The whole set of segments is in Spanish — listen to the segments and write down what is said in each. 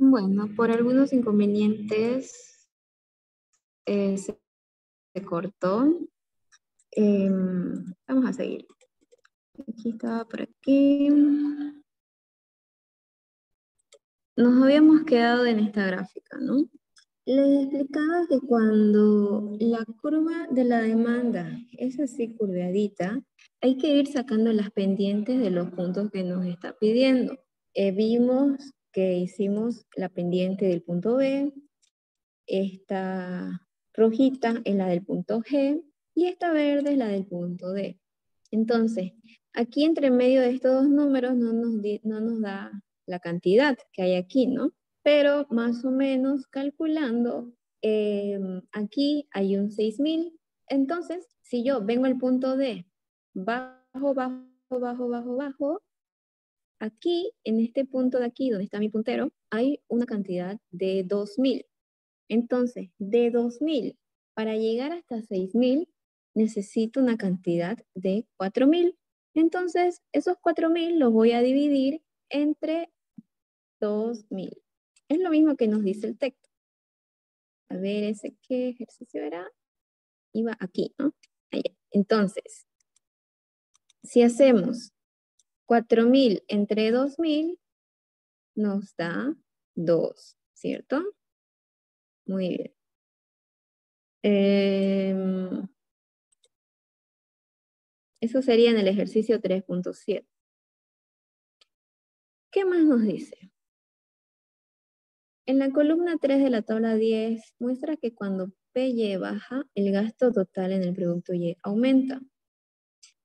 Bueno, por algunos inconvenientes se cortó. Vamos a seguir. Aquí estaba por aquí. Nos habíamos quedado en esta gráfica, ¿no? Les explicaba que cuando la curva de la demanda es así curveadita, hay que ir sacando las pendientes de los puntos que nos está pidiendo. Vimos que hicimos la pendiente del punto B, esta rojita es la del punto G y esta verde es la del punto D. Entonces, aquí entre medio de estos dos números no nos da la cantidad que hay aquí, ¿no? Pero más o menos calculando, aquí hay un 6.000. Entonces, si yo vengo al punto D, bajo, bajo, bajo, bajo, bajo, aquí, en este punto de aquí, donde está mi puntero, hay una cantidad de 2.000. Entonces, de 2.000 para llegar hasta 6.000, necesito una cantidad de 4.000. Entonces, esos 4.000 los voy a dividir entre 2.000. Es lo mismo que nos dice el texto. A ver, ¿ese qué ejercicio era? Iba aquí, ¿no? Allá. Entonces, si hacemos 4.000 entre 2.000, nos da 2, ¿cierto? Muy bien. Eso sería en el ejercicio 3.7. ¿Qué más nos dice? En la columna 3 de la tabla 10 muestra que cuando PY baja, el gasto total en el producto Y aumenta.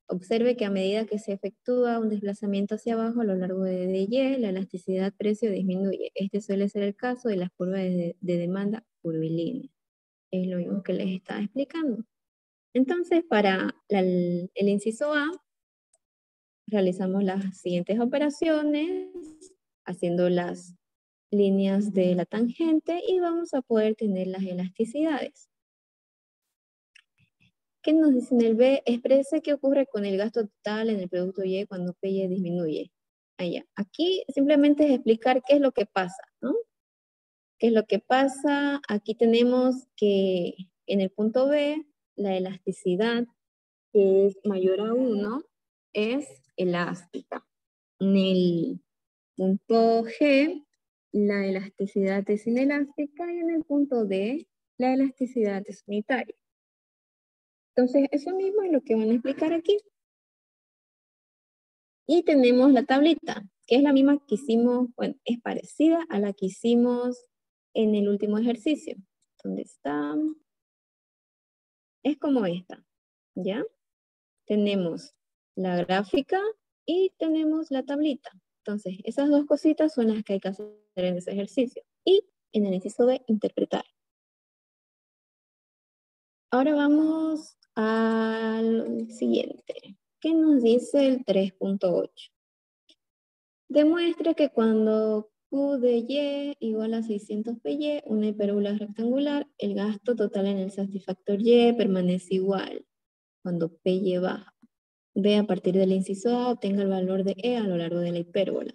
Observe que a medida que se efectúa un desplazamiento hacia abajo a lo largo de DY, la elasticidad precio disminuye. Este suele ser el caso de las curvas de demanda curvilínea. Es lo mismo que les estaba explicando. Entonces, para el inciso A, realizamos las siguientes operaciones, haciendo las líneas de la tangente y vamos a poder tener las elasticidades. ¿Qué nos dice en el B? Exprese qué ocurre con el gasto total en el producto Y cuando PY disminuye. Allá. Aquí simplemente es explicar qué es lo que pasa, ¿no? ¿Qué es lo que pasa? Aquí tenemos que en el punto B, la elasticidad, que es mayor a 1, es elástica. En el punto G, la elasticidad es inelástica y en el punto D, la elasticidad es unitaria. Entonces, eso mismo es lo que van a explicar aquí. Y tenemos la tablita, que es la misma que hicimos, bueno, es parecida a la que hicimos en el último ejercicio. ¿Dónde está? Es como esta, ¿ya? Tenemos la gráfica y tenemos la tablita. Entonces, esas dos cositas son las que hay que hacer en ese ejercicio. Y en el inciso B, interpretar. Ahora vamos al siguiente. ¿Qué nos dice el 3.8? Demuestra que cuando Q de Y igual a 600 PY, una hipérbola rectangular, el gasto total en el satisfactor Y permanece igual cuando PY baja. B a partir del inciso A obtenga el valor de E a lo largo de la hipérbola.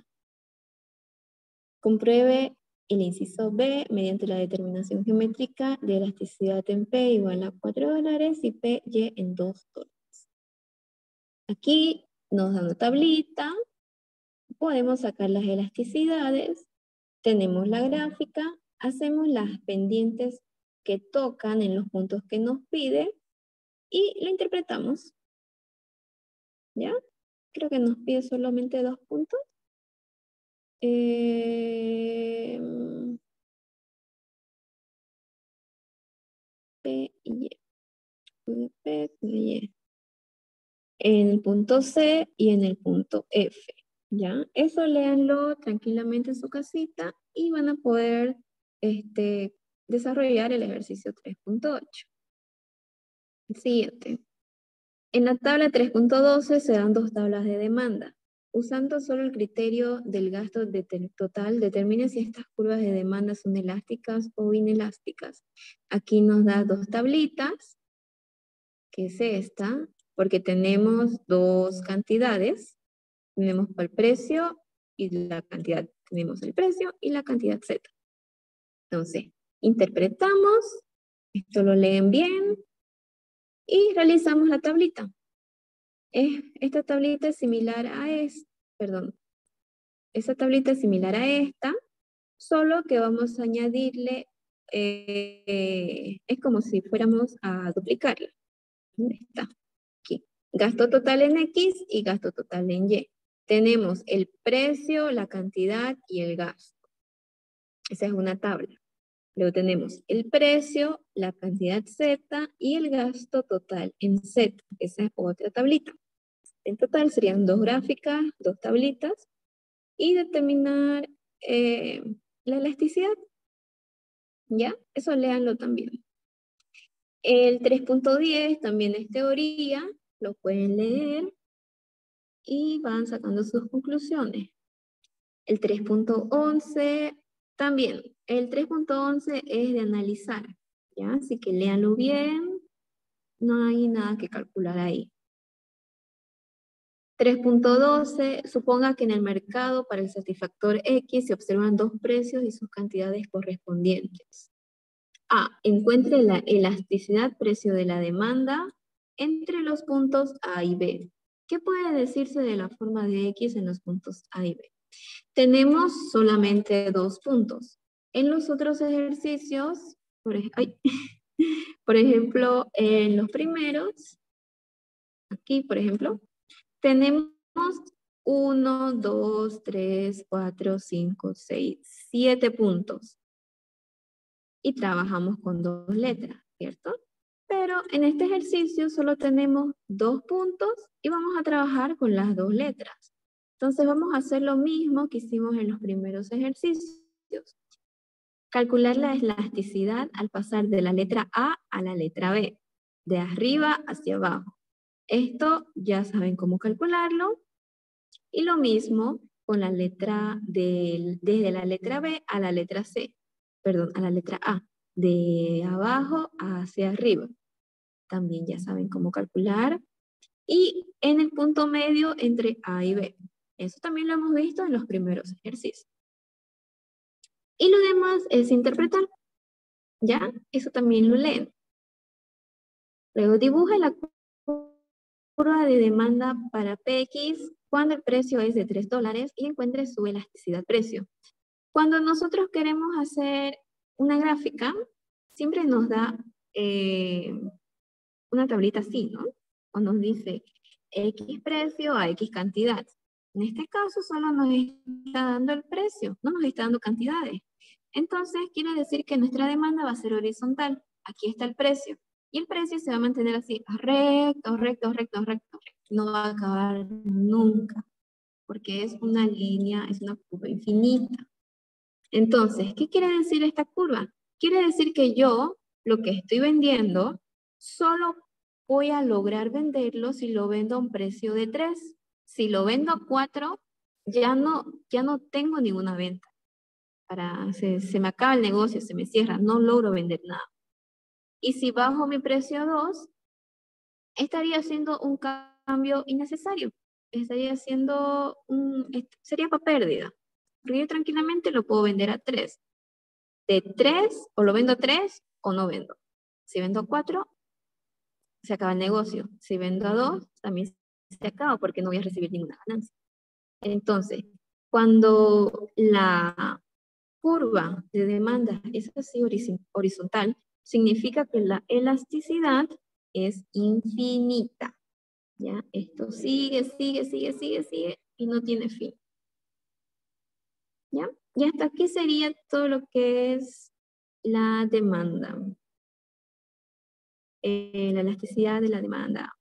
Compruebe el inciso B mediante la determinación geométrica de elasticidad en P igual a $4 y PY en $2. Aquí nos da una tablita, podemos sacar las elasticidades, tenemos la gráfica, hacemos las pendientes que tocan en los puntos que nos pide y la interpretamos. ¿Ya? Creo que nos pide solamente 2 puntos. P y Y. P y Y. En el punto C y en el punto F. ¿Ya? Eso léanlo tranquilamente en su casita y van a poder desarrollar el ejercicio 3.8. El siguiente. En la tabla 3.12 se dan dos tablas de demanda. Usando solo el criterio del gasto total, determine si estas curvas de demanda son elásticas o inelásticas. Aquí nos da dos tablitas, que es esta, porque tenemos dos cantidades. Tenemos el precio y la cantidad. Tenemos el precio y la cantidad Z. Entonces, interpretamos, esto lo leen bien y realizamos la tablita. Esta tablita es similar a esta tablita es similar a esta, solo que vamos a añadirle, es como si fuéramos a duplicarla. ¿Dónde está? Aquí. Gasto total en X y gasto total en Y. Tenemos el precio, la cantidad y el gasto. Esa es una tabla. Luego tenemos el precio, la cantidad Z y el gasto total en Z. Esa es otra tablita. En total serían 2 gráficas, 2 tablitas. Y determinar la elasticidad. ¿Ya? Eso léanlo también. El 3.10 también es teoría. Lo pueden leer. Y van sacando sus conclusiones. El 3.11 también. El 3.11 es de analizar, ¿ya? Así que léanlo bien. No hay nada que calcular ahí. 3.12, suponga que en el mercado para el satisfactor X se observan 2 precios y sus cantidades correspondientes. A, encuentre la elasticidad precio de la demanda entre los puntos A y B. ¿Qué puede decirse de la forma de X en los puntos A y B? Tenemos solamente 2 puntos. En los otros ejercicios, por ejemplo, en los primeros, aquí por ejemplo, tenemos 1, 2, 3, 4, 5, 6, 7 puntos. Y trabajamos con 2 letras, ¿cierto? Pero en este ejercicio solo tenemos 2 puntos y vamos a trabajar con las 2 letras. Entonces vamos a hacer lo mismo que hicimos en los primeros ejercicios. Calcular la elasticidad al pasar de la letra A a la letra B, de arriba hacia abajo. Esto ya saben cómo calcularlo. Y lo mismo con la letra desde la letra B a la letra C, perdón, a la letra A, de abajo hacia arriba. También ya saben cómo calcular. Y en el punto medio entre A y B. Eso también lo hemos visto en los primeros ejercicios. Y lo demás es interpretar. ¿Ya? Eso también lo leen. Luego dibuja la curva de demanda para PX cuando el precio es de $3 y encuentre su elasticidad precio. Cuando nosotros queremos hacer una gráfica, siempre nos da una tablita así, ¿no? O nos dice X precio a X cantidad. En este caso solo nos está dando el precio, no nos está dando cantidades. Entonces quiere decir que nuestra demanda va a ser horizontal. Aquí está el precio. Y el precio se va a mantener así, recto, recto, recto, recto. No va a acabar nunca, porque es una línea, es una curva infinita. Entonces, ¿qué quiere decir esta curva? Quiere decir que yo, lo que estoy vendiendo, solo voy a lograr venderlo si lo vendo a un precio de 3. Si lo vendo a 4, ya no tengo ninguna venta. Se me acaba el negocio, se me cierra, no logro vender nada. Y si bajo mi precio a 2, estaría haciendo un cambio innecesario. Sería para pérdida. Porque yo tranquilamente lo puedo vender a 3. De 3, o lo vendo a 3 o no vendo. Si vendo a 4, se acaba el negocio. Si vendo a 2, también se acaba porque no voy a recibir ninguna ganancia. Entonces, cuando la curva de demanda es así horizontal, significa que la elasticidad es infinita. ¿Ya? Esto sigue, sigue, sigue, sigue, sigue y no tiene fin. ¿Ya? Y hasta aquí sería todo lo que es la demanda. La elasticidad de la demanda.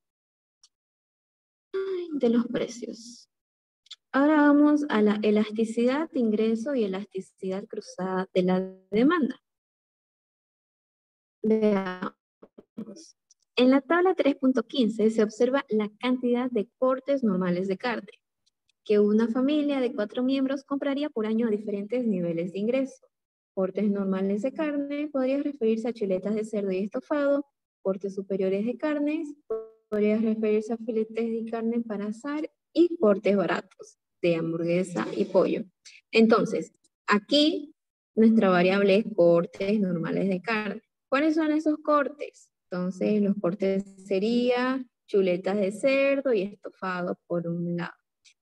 De los precios. Ahora vamos a la elasticidad de ingreso y elasticidad cruzada de la demanda. Veamos. En la tabla 3.15 se observa la cantidad de cortes normales de carne que una familia de 4 miembros compraría por año a diferentes niveles de ingreso. Cortes normales de carne podría referirse a chuletas de cerdo y estofado. Cortes superiores de carnes podría referirse a filetes de carne para asar y cortes baratos de hamburguesa y pollo. Entonces, aquí nuestra variable es cortes normales de carne. ¿Cuáles son esos cortes? Entonces, los cortes serían chuletas de cerdo y estofado por un lado.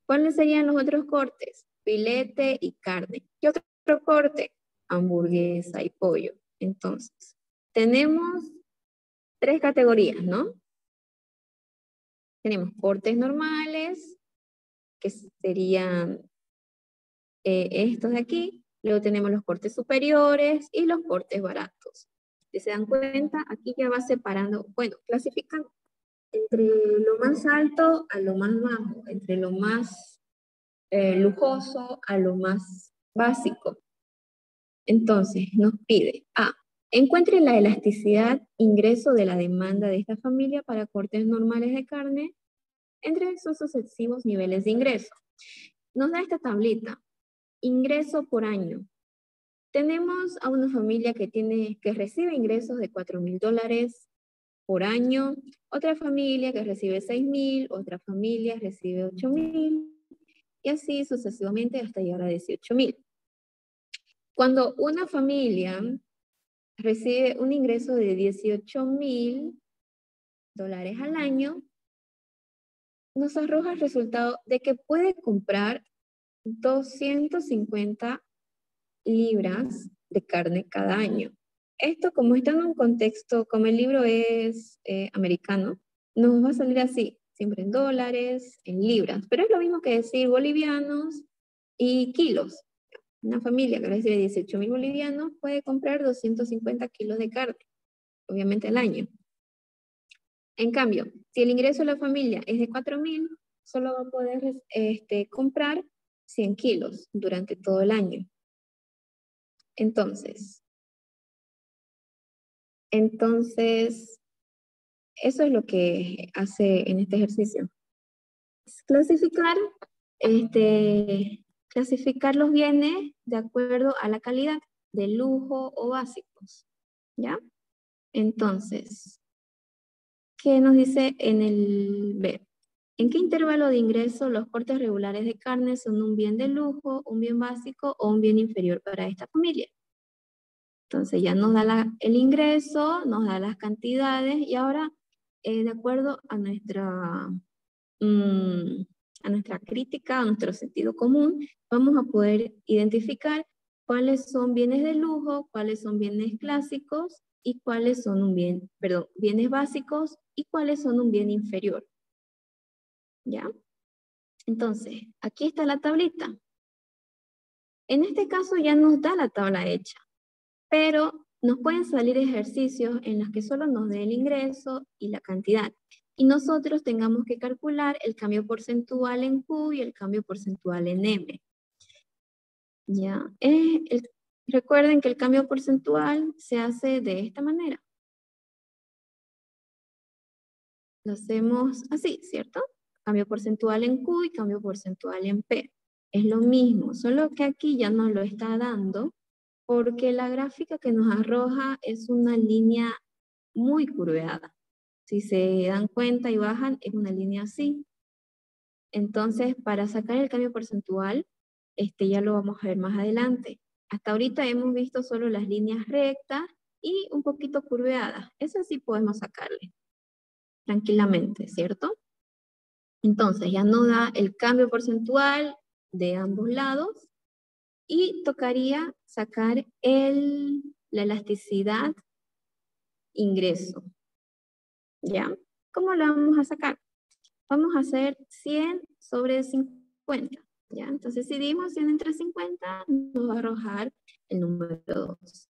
¿Cuáles serían los otros cortes? Filete y carne. ¿Qué otro corte? Hamburguesa y pollo. Entonces, tenemos tres categorías, ¿no? Tenemos cortes normales, que serían estos de aquí. Luego tenemos los cortes superiores y los cortes baratos. Si se dan cuenta, aquí ya va separando, bueno, clasificando entre lo más alto a lo más bajo, entre lo más lujoso a lo más básico. Entonces, nos pide A. Encuentre la elasticidad ingreso de la demanda de esta familia para cortes normales de carne entre sus sucesivos niveles de ingreso. Nos da esta tablita. Ingreso por año. Tenemos a una familia que recibe ingresos de $4,000 por año, otra familia que recibe 6,000, otra familia recibe 8,000, y así sucesivamente hasta llegar a 18,000. Cuando una familia recibe un ingreso de $18,000 al año, nos arroja el resultado de que puede comprar 250 libras de carne cada año. Esto, como está en un contexto, como el libro es americano, nos va a salir así, siempre en dólares, en libras, pero es lo mismo que decir bolivianos y kilos. Una familia que recibe 18,000 bolivianos puede comprar 250 kilos de carne, obviamente al año. En cambio, si el ingreso de la familia es de 4,000, solo va a poder comprar 100 kilos durante todo el año. Entonces, eso es lo que hace en este ejercicio. Clasificar, clasificar los bienes de acuerdo a la calidad de lujo o básicos, ¿ya? Entonces, ¿qué nos dice en el B? ¿En qué intervalo de ingreso los cortes regulares de carne son un bien de lujo, un bien básico o un bien inferior para esta familia? Entonces ya nos da el ingreso, nos da las cantidades y ahora, de acuerdo a nuestra crítica, a nuestro sentido común, vamos a poder identificar cuáles son bienes de lujo, cuáles son bienes clásicos y cuáles son bienes básicos y cuáles son un bien inferior. ¿Ya? Entonces, aquí está la tablita. En este caso ya nos da la tabla hecha, pero nos pueden salir ejercicios en los que solo nos dé el ingreso y la cantidad. Y nosotros tengamos que calcular el cambio porcentual en Q y el cambio porcentual en M. ¿Ya? Recuerden que el cambio porcentual se hace de esta manera. Lo hacemos así, ¿cierto? Cambio porcentual en Q y cambio porcentual en P. Es lo mismo, solo que aquí ya nos lo está dando porque la gráfica que nos arroja es una línea muy curveada. Si se dan cuenta y bajan, es una línea así. Entonces, para sacar el cambio porcentual, ya lo vamos a ver más adelante. Hasta ahorita hemos visto solo las líneas rectas y un poquito curveadas. Eso sí podemos sacarle tranquilamente, ¿cierto? Entonces, ya nos da el cambio porcentual de ambos lados y tocaría sacar la elasticidad ingreso. ¿Ya? ¿Cómo lo vamos a sacar? Vamos a hacer 100 sobre 50. ¿Ya? Entonces, si dividimos 100 entre 50, nos va a arrojar el número 2.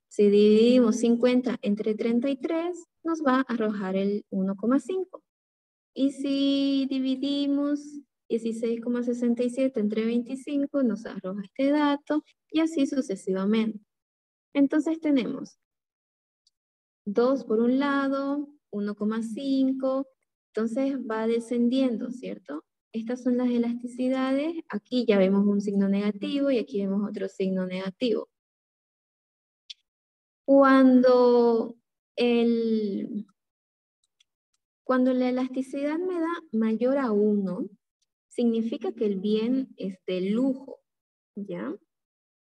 Si dividimos 50 entre 33, nos va a arrojar el 1,5. Y si dividimos 16,67 entre 25, nos arroja este dato, y así sucesivamente. Entonces tenemos 2 por un lado, 1,5, entonces va descendiendo, ¿cierto? Estas son las elasticidades, aquí ya vemos un signo negativo y aquí vemos otro signo negativo. Cuando la elasticidad me da mayor a 1, significa que el bien es de lujo, ¿ya?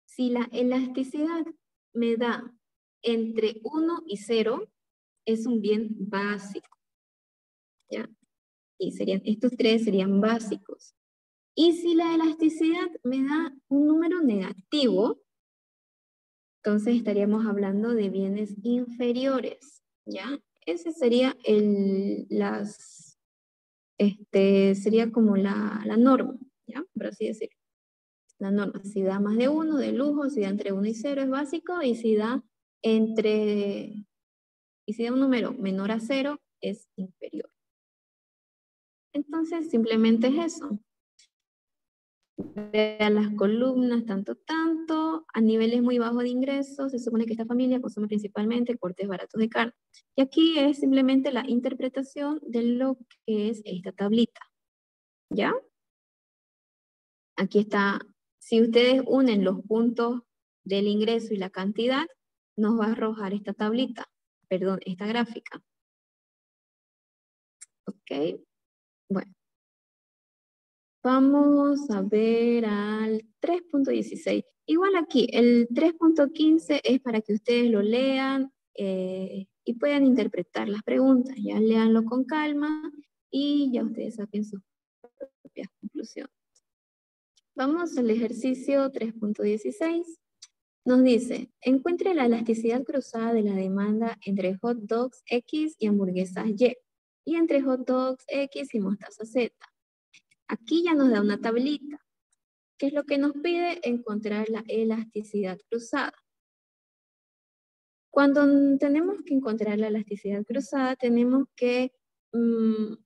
Si la elasticidad me da entre 1 y 0, es un bien básico, ¿ya? Y estos tres serían básicos. Y si la elasticidad me da un número negativo, entonces estaríamos hablando de bienes inferiores, ¿ya? Ese sería sería como la norma, ¿ya? Por así decirlo. La norma, si da más de 1, de lujo, si da entre 1 y 0 es básico, y si da un número menor a 0 es inferior. Entonces simplemente es eso. Vean las columnas, tanto, a niveles muy bajos de ingresos, se supone que esta familia consume principalmente cortes baratos de carne. Y aquí es simplemente la interpretación de lo que es esta tablita, ¿ya? Aquí está, si ustedes unen los puntos del ingreso y la cantidad, nos va a arrojar esta tablita, perdón, esta gráfica. Ok, bueno. Vamos a ver al 3.16. Igual aquí, el 3.15 es para que ustedes lo lean y puedan interpretar las preguntas. Ya leanlo con calma y ya ustedes saquen sus propias conclusiones. Vamos al ejercicio 3.16. Nos dice, encuentre la elasticidad cruzada de la demanda entre hot dogs X y hamburguesas y entre hot dogs X y mostaza Z. Aquí ya nos da una tablita. ¿Qué es lo que nos pide? Encontrar la elasticidad cruzada. Cuando tenemos que encontrar la elasticidad cruzada, tenemos que, por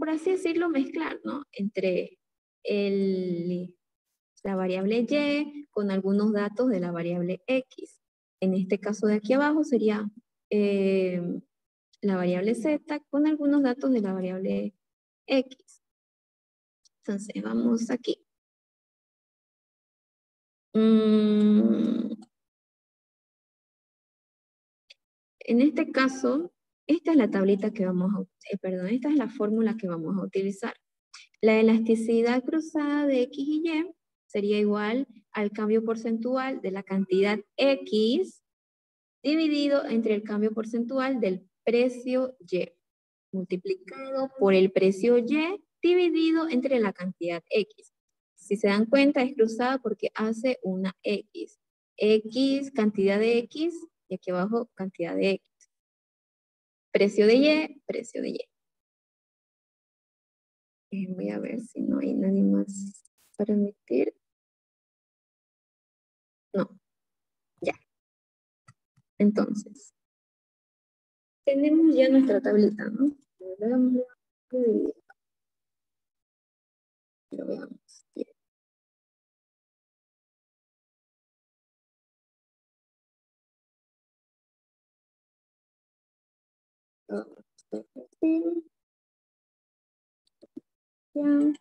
así decirlo, mezclar, ¿no? Entre la variable y con algunos datos de la variable x. En este caso de aquí abajo sería la variable z con algunos datos de la variable x. Entonces, vamos aquí. En este caso, esta es la tablita que vamos a, esta es la fórmula que vamos a utilizar. La elasticidad cruzada de X y Y sería igual al cambio porcentual de la cantidad X dividido entre el cambio porcentual del precio Y, multiplicado por el precio Y dividido entre la cantidad X. Si se dan cuenta, es cruzada porque hace una X. X, cantidad de X, y aquí abajo, cantidad de X. Precio de Y, precio de Y. Voy a ver si no hay nadie más para emitir. No, ya. Entonces, tenemos ya nuestra tablita, ¿no? Lo veamos. Bien. Ya.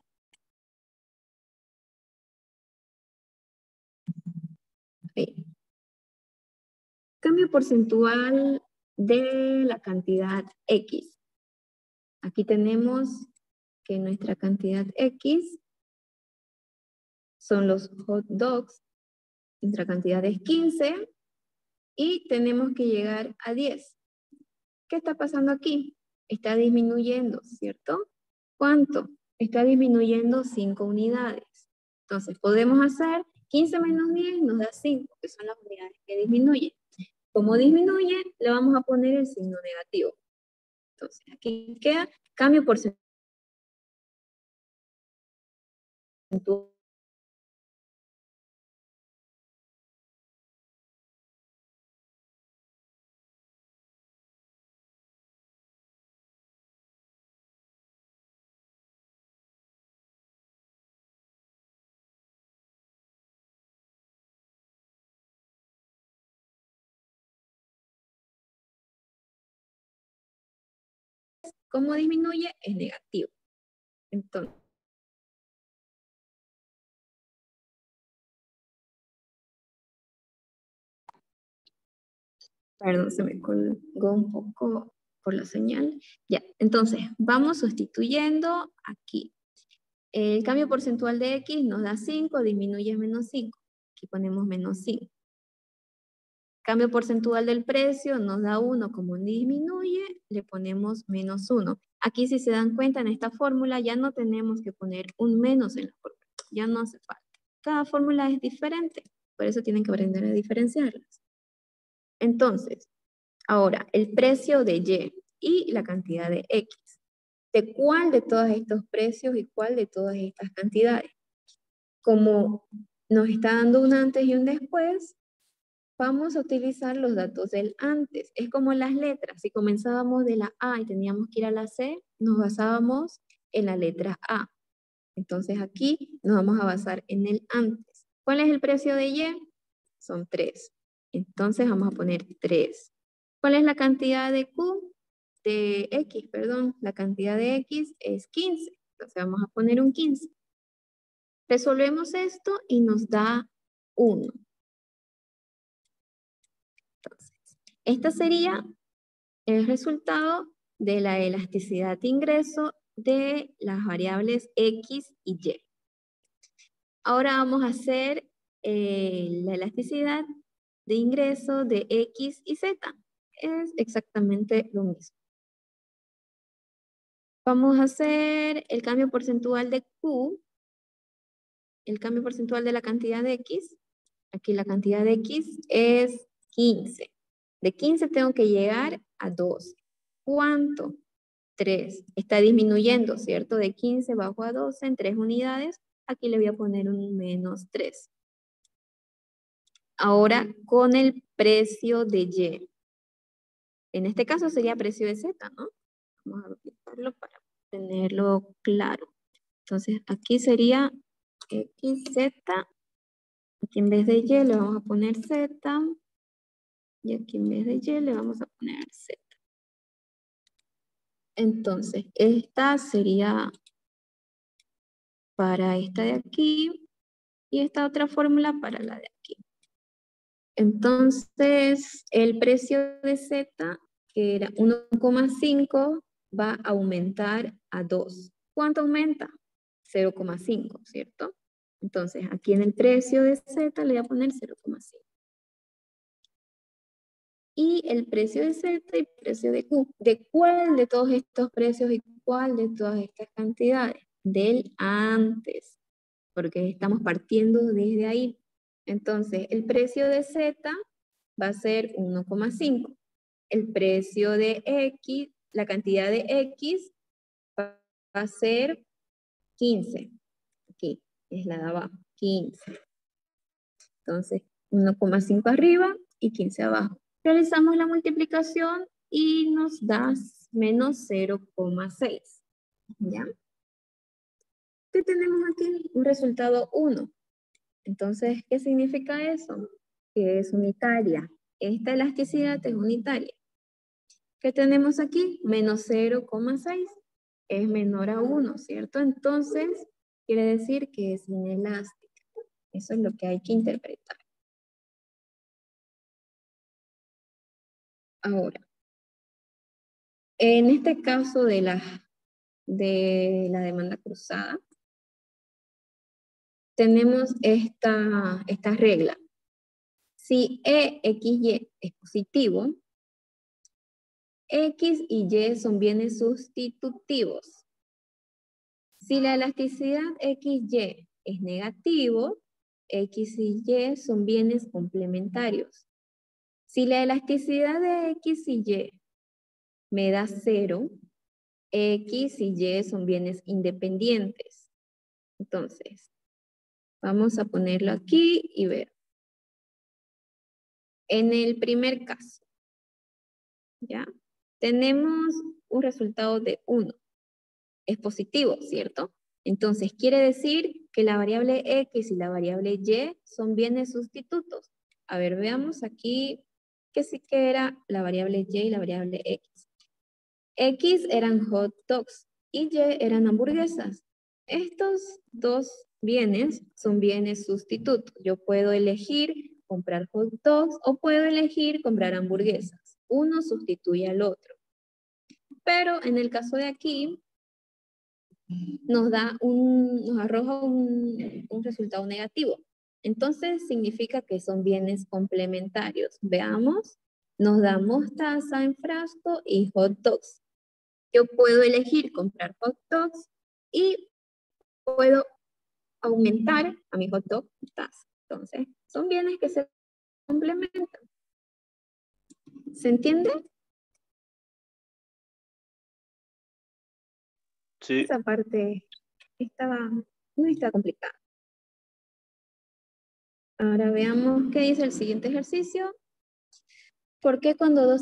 Ahí. Cambio porcentual de la cantidad X. Aquí tenemos que nuestra cantidad X son los hot dogs. Nuestra cantidad es 15 y tenemos que llegar a 10. ¿Qué está pasando aquí? Está disminuyendo, ¿cierto? ¿Cuánto? Está disminuyendo 5 unidades. Entonces, podemos hacer 15 menos 10 nos da 5, que son las unidades que disminuyen. Como disminuye, le vamos a poner el signo negativo. Entonces, aquí queda cambio porcentual. Como disminuye, es negativo. Entonces, perdón, se me colgó un poco por la señal. Ya, entonces, vamos sustituyendo aquí. El cambio porcentual de X nos da 5, disminuye menos 5. Aquí ponemos menos 5. Cambio porcentual del precio nos da 1, como disminuye, le ponemos menos 1. Aquí si se dan cuenta en esta fórmula ya no tenemos que poner un menos en la fórmula, ya no hace falta. Cada fórmula es diferente, por eso tienen que aprender a diferenciarlas. Entonces, ahora el precio de Y y la cantidad de X. ¿De cuál de todos estos precios y cuál de todas estas cantidades? Como nos está dando un antes y un después, vamos a utilizar los datos del antes. Es como las letras. Si comenzábamos de la A y teníamos que ir a la C, nos basábamos en la letra A. Entonces aquí nos vamos a basar en el antes. ¿Cuál es el precio de Y? Son 3. Entonces vamos a poner 3. ¿Cuál es la cantidad de Q? De X, perdón. La cantidad de X es 15. Entonces vamos a poner un 15. Resolvemos esto y nos da 1. Entonces, este sería el resultado de la elasticidad de ingreso de las variables X y Y. Ahora vamos a hacer la elasticidad de ingreso de X y Z. Es exactamente lo mismo. Vamos a hacer el cambio porcentual de Q, el cambio porcentual de la cantidad de X. Aquí la cantidad de X es 15. De 15 tengo que llegar a 12. ¿Cuánto? 3. Está disminuyendo, ¿cierto? De 15 bajo a 12 en 3 unidades. Aquí le voy a poner un menos 3. Ahora, con el precio de Y. En este caso sería precio de Z, ¿no? Vamos a utilizarlo para tenerlo claro. Entonces, aquí sería XZ. Aquí en vez de Y le vamos a poner Z. Y aquí en vez de Y le vamos a poner Z. Entonces, esta sería para esta de aquí y esta otra fórmula para la de aquí. Entonces, el precio de Z, que era 1,5, va a aumentar a 2. ¿Cuánto aumenta? 0,5, ¿cierto? Entonces, aquí en el precio de Z le voy a poner 0,5. Y el precio de Z y el precio de Q. ¿De cuál de todos estos precios y cuál de todas estas cantidades? Del antes, porque estamos partiendo desde ahí. Entonces, el precio de Z va a ser 1,5. El precio de X, la cantidad de X va a ser 15. Aquí es la de abajo, 15. Entonces, 1,5 arriba y 15 abajo. Realizamos la multiplicación y nos da menos 0,6. ¿Ya? ¿Qué tenemos aquí? Un resultado 1. Entonces, ¿qué significa eso? Que es unitaria. Esta elasticidad es unitaria. ¿Qué tenemos aquí? Menos 0,6 es menor a 1, ¿cierto? Entonces, quiere decir que es inelástica. Eso es lo que hay que interpretar. Ahora, en este caso de la demanda cruzada, tenemos esta regla. Si EXY es positivo, X y Y son bienes sustitutivos. Si la elasticidad XY es negativo, X y Y son bienes complementarios. Si la elasticidad de X y Y me da 0, X y Y son bienes independientes. Entonces, vamos a ponerlo aquí y ver. En el primer caso, ¿ya? Tenemos un resultado de 1. Es positivo, ¿cierto? Entonces, quiere decir que la variable X y la variable Y son bienes sustitutos. A ver, veamos aquí que sí que era la variable Y y la variable X. X eran hot dogs y Y eran hamburguesas. Estos dos bienes son bienes sustitutos. Yo puedo elegir comprar hot dogs o puedo elegir comprar hamburguesas. Uno sustituye al otro. Pero en el caso de aquí, nos arroja un resultado negativo. Entonces significa que son bienes complementarios. Veamos, nos da mostaza en frasco y hot dogs. Yo puedo elegir comprar hot dogs y puedo aumentar a mi hot dog mostaza. Entonces, son bienes que se complementan. ¿Se entiende? Sí. Esa parte no está complicada. Ahora veamos qué dice el siguiente ejercicio. ¿Por qué cuando dos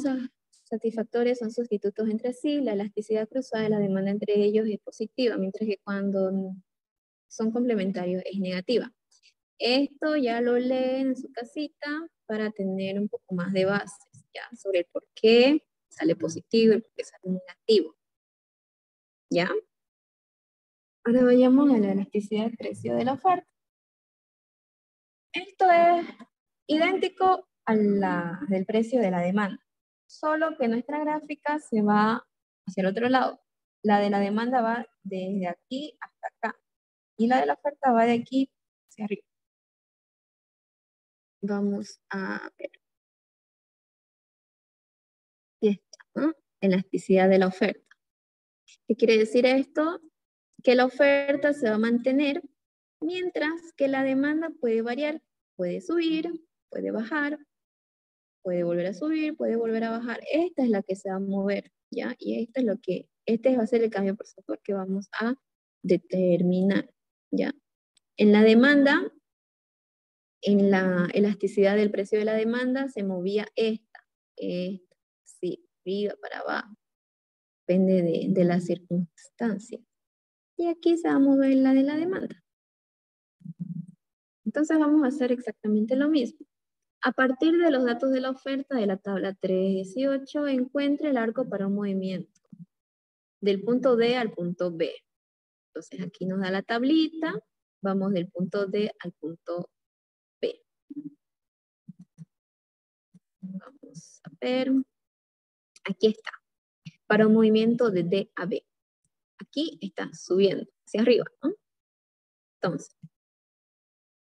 satisfactores son sustitutos entre sí, la elasticidad cruzada de la demanda entre ellos es positiva, mientras que cuando son complementarios es negativa? Esto ya lo leen en su casita para tener un poco más de bases, ¿ya? Sobre el por qué sale positivo y por qué sale negativo, ¿ya? Ahora vayamos a la elasticidad del precio de la oferta. Esto es idéntico a la del precio de la demanda, solo que nuestra gráfica se va hacia el otro lado. La de la demanda va desde aquí hasta acá, y la de la oferta va de aquí hacia arriba. Vamos a ver. Y esta, ¿no? Elasticidad de la oferta. ¿Qué quiere decir esto? Que la oferta se va a mantener, mientras que la demanda puede variar, puede subir, puede bajar, puede volver a subir, puede volver a bajar. Esta es la que se va a mover, ¿ya? Y este va a ser el cambio porcentual que vamos a determinar, ¿ya? En la demanda, en la elasticidad del precio de la demanda, se movía esta, sí, arriba para abajo, depende de las circunstancias. Y aquí se va a mover la de la demanda. Entonces vamos a hacer exactamente lo mismo. A partir de los datos de la oferta de la tabla 3.18, encuentre el arco para un movimiento del punto D al punto B. Entonces aquí nos da la tablita, vamos del punto D al punto B. Vamos a ver, aquí está, para un movimiento de D a B. Aquí está subiendo hacia arriba, ¿no? Entonces,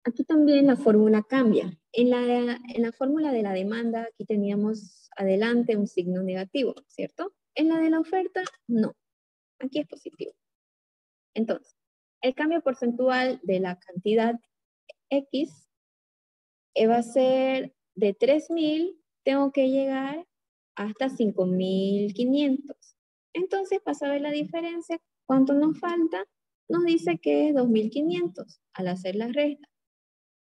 aquí también la fórmula cambia. En la fórmula de la demanda, aquí teníamos adelante un signo negativo, ¿cierto? En la de la oferta, no. Aquí es positivo. Entonces, el cambio porcentual de la cantidad X va a ser de 3.000, tengo que llegar hasta 5.500. Entonces, para saber la diferencia, ¿cuánto nos falta? Nos dice que es 2.500 al hacer las restas.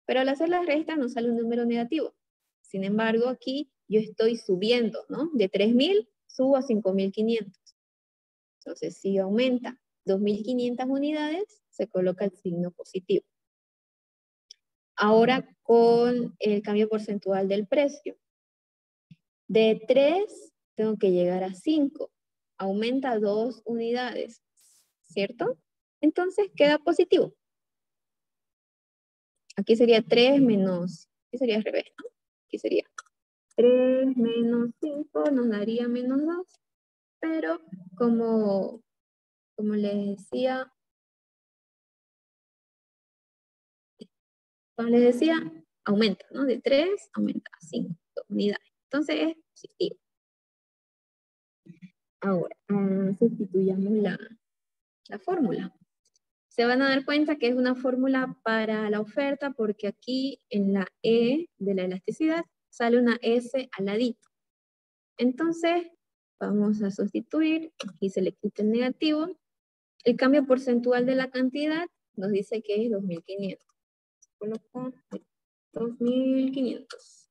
Pero al hacer las restas nos sale un número negativo. Sin embargo, aquí yo estoy subiendo, ¿no? De 3.000 subo a 5.500. Entonces, si aumenta 2.500 unidades, se coloca el signo positivo. Ahora con el cambio porcentual del precio. De 3 tengo que llegar a 5. Aumenta 2 unidades, ¿cierto? Entonces queda positivo. Aquí sería 3 menos, aquí sería al revés, ¿no? Aquí sería 3 menos 5 nos daría menos 2, pero como les decía, aumenta, ¿no? De 3 aumenta a 5 unidades. Entonces es positivo. Ahora, sustituyamos la fórmula. Se van a dar cuenta que es una fórmula para la oferta porque aquí en la E de la elasticidad sale una S al ladito. Entonces, vamos a sustituir, aquí se le quita el negativo. El cambio porcentual de la cantidad nos dice que es 2.500. Colocar 2.500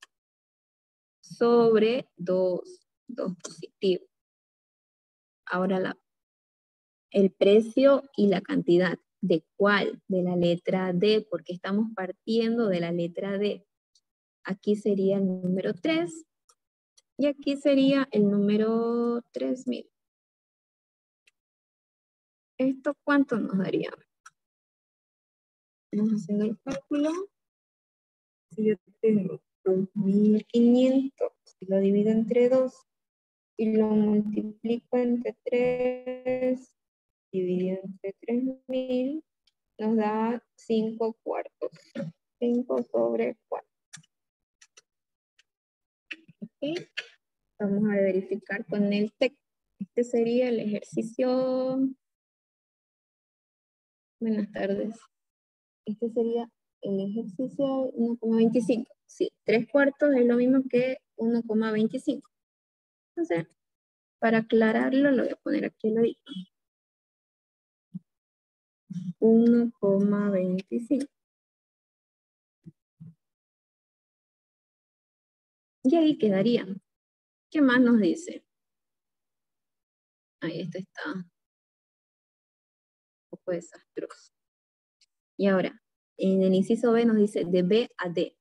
sobre 2 positivo. Ahora el precio y la cantidad. ¿De cuál? De la letra D, porque estamos partiendo de la letra D. Aquí sería el número 3 y aquí sería el número 3.000. ¿Esto cuánto nos daría? Vamos haciendo el cálculo. Si yo tengo 2.500, si lo divido entre 2 y lo multiplico entre 3, dividido entre 3.000, nos da 5 cuartos. ¿Ok? 5 sobre 4. Ok. Vamos a verificar con el texto. Este sería el ejercicio. Buenas tardes. Este sería el ejercicio 1,25. Sí, 3/4 es lo mismo que 1,25. Entonces, para aclararlo, lo voy a poner aquí lo digo. 1,25. Y ahí quedaría. ¿Qué más nos dice? Ahí está un poco desastroso. Y ahora, en el inciso B nos dice de B a D.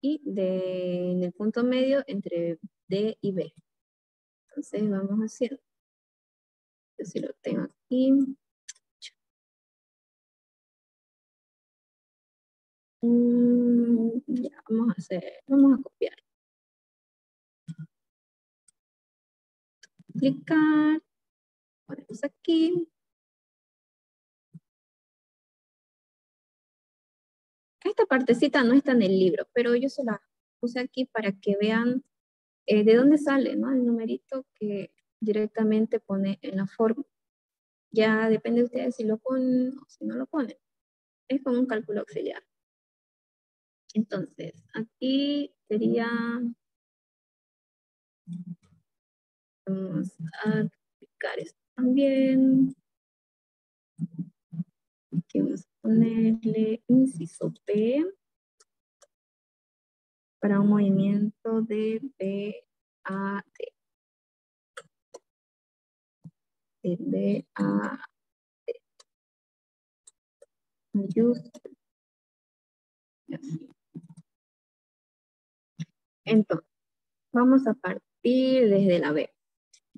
Y en el punto medio entre D y B. Entonces vamos haciendo. Yo sí lo tengo aquí. Ya, vamos a copiar. Clicar. Ponemos aquí. Esta partecita no está en el libro, pero yo se la puse aquí para que vean de dónde sale, ¿no? El numerito que directamente pone en la forma. Ya depende de ustedes si lo ponen o si no lo ponen. Es como un cálculo auxiliar. Entonces, aquí sería, vamos a aplicar esto también. Aquí vamos a ponerle inciso P para un movimiento de B a D. De B a D. Mayúscula. Entonces, vamos a partir desde la B.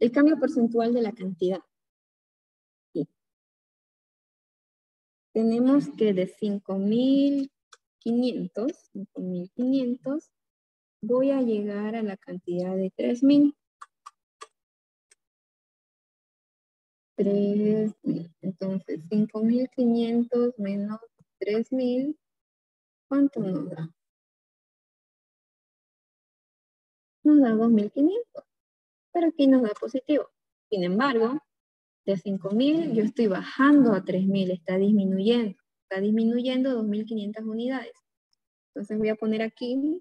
El cambio porcentual de la cantidad. Sí. Tenemos que de 5.500, voy a llegar a la cantidad de 3.000. 3.000. Entonces, 5.500 menos 3.000, ¿cuánto nos da? Nos da 2.500, pero aquí nos da positivo. Sin embargo, de 5.000 yo estoy bajando a 3.000, está disminuyendo 2.500 unidades. Entonces voy a poner aquí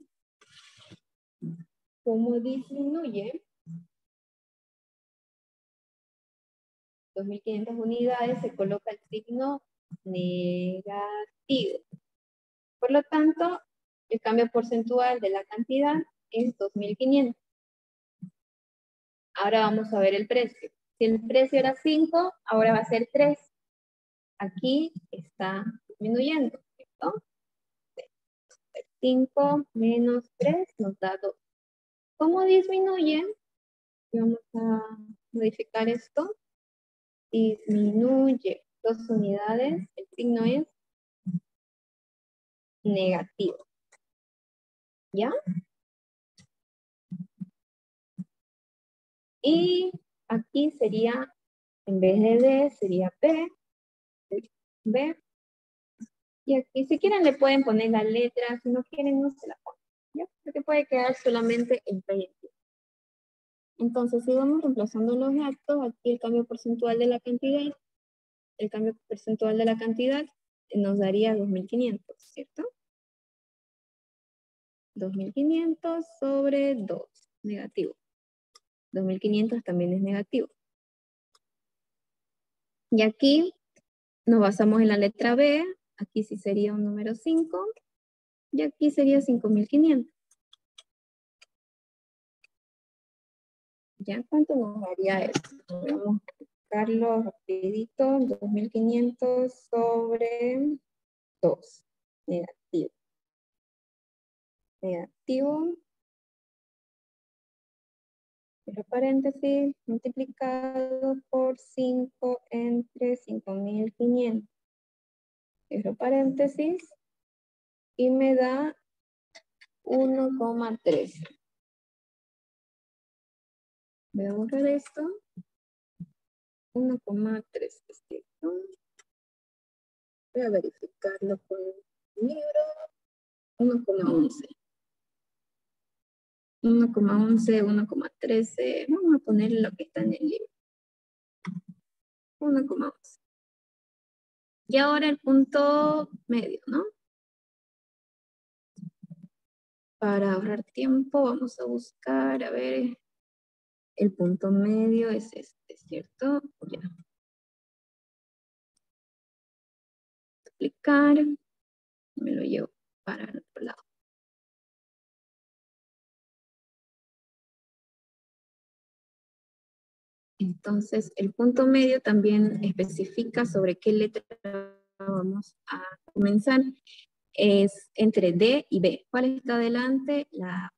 cómo disminuye 2.500 unidades, se coloca el signo negativo. Por lo tanto, el cambio porcentual de la cantidad es 2.500. Ahora vamos a ver el precio. Si el precio era 5, ahora va a ser 3. Aquí está disminuyendo, ¿cierto? 5 menos 3 nos da 2. ¿Cómo disminuye? Vamos a modificar esto. Disminuye 2 unidades. El signo es negativo. ¿Ya? Y aquí sería, en vez de D, sería P. B. Y aquí, si quieren, le pueden poner la letra. Si no quieren, no se la ponen. ¿Ya? Porque puede quedar solamente en P. Entonces, si vamos reemplazando los datos, aquí el cambio porcentual de la cantidad, nos daría 2.500, ¿cierto? 2.500 sobre 2, negativo. 2.500 también es negativo. Y aquí nos basamos en la letra B, aquí sí sería un número 5, y aquí sería 5.500. ¿Ya cuánto nos daría esto? Vamos a buscarlo rapidito. 2.500 sobre 2. Negativo. Negativo. Cierro paréntesis. Multiplicado por 5 entre 5.500. Cierro paréntesis. Y me da 1,13. Voy a borrar esto. 1,3. Voy a verificarlo con libro, 1,11. 1,11, 1,13. Vamos a poner lo que está en el libro. 1,11. Y ahora el punto medio, ¿no? Para ahorrar tiempo, vamos a buscar, a ver, el punto medio es este, ¿cierto? Ya. Aplicar, me lo llevo para el otro lado. Entonces, el punto medio también especifica sobre qué letra vamos a comenzar. Es entre D y B. ¿Cuál está adelante? La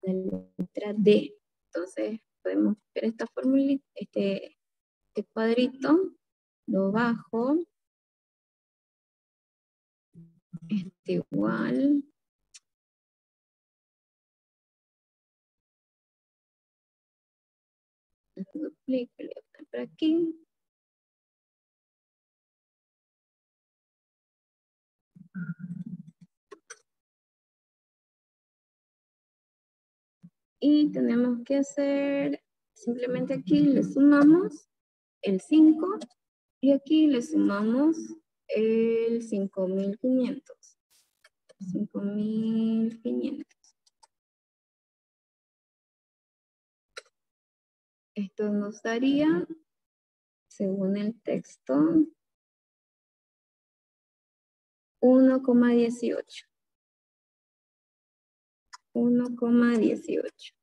letra D. Entonces, podemos ver esta fórmula, este cuadrito, lo bajo, igual. Duplico, le voy a poner por aquí. Y tenemos que hacer, simplemente aquí le sumamos el 5 y aquí le sumamos el 5.500. 5.500. Esto nos daría, según el texto, 1,18. 1,18.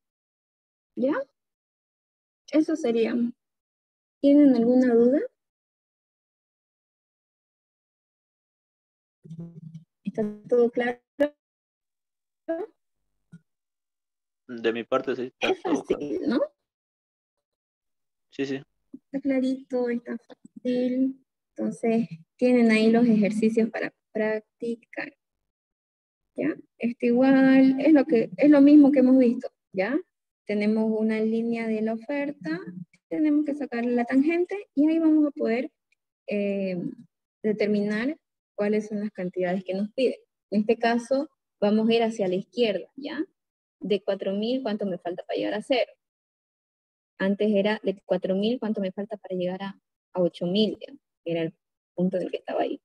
¿Ya? Eso sería. ¿Tienen alguna duda? ¿Está todo claro? De mi parte sí está Es todo claro. fácil, ¿no? Sí, sí. Está clarito, está fácil. Entonces, tienen ahí los ejercicios para practicar. ¿Ya? Esto igual es lo mismo que hemos visto, ¿ya? Tenemos una línea de la oferta, tenemos que sacar la tangente y ahí vamos a poder determinar cuáles son las cantidades que nos pide. En este caso, vamos a ir hacia la izquierda, ¿ya? De 4.000, ¿cuánto me falta para llegar a 0? Antes era de 4.000, ¿cuánto me falta para llegar a 8.000? Era el punto del que estaba ahí.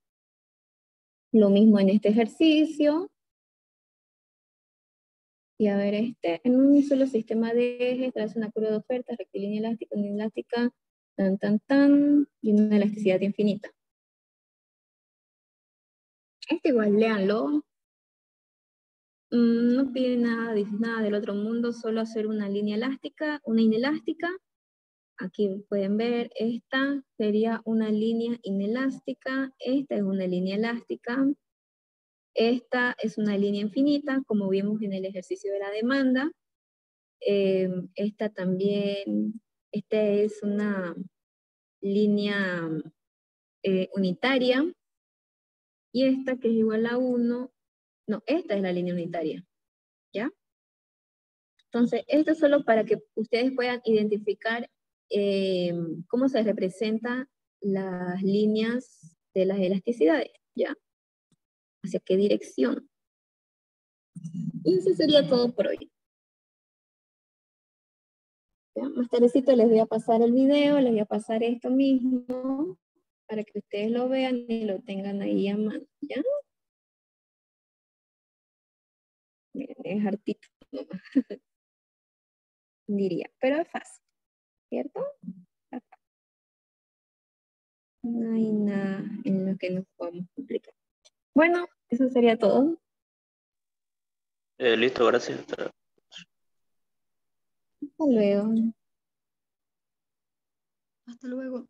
Lo mismo en este ejercicio. Y a ver, en un solo sistema de ejes, trae una curva de oferta, rectilínea elástica, inelastica, y una elasticidad infinita. Igual, léanlo. No pide nada, dice nada del otro mundo, solo hacer una línea elástica, una inelástica. Aquí pueden ver, esta sería una línea inelástica, esta es una línea elástica, esta es una línea infinita, como vimos en el ejercicio de la demanda. Esta también, esta es una línea unitaria, y esta que es igual a 1, no, esta es la línea unitaria, ¿ya? Entonces, esto es solo para que ustedes puedan identificar cómo se representan las líneas de las elasticidades, ¿ya? Hacia qué dirección. Y eso sería todo por hoy. ¿Ya? Más tardecito les voy a pasar el video, les voy a pasar esto mismo, para que ustedes lo vean y lo tengan ahí a mano, ¿ya? Es hartito, diría, pero es fácil, ¿cierto? No hay nada en lo que nos podamos complicar. Bueno, eso sería todo. Listo, gracias. Hasta luego. Hasta luego.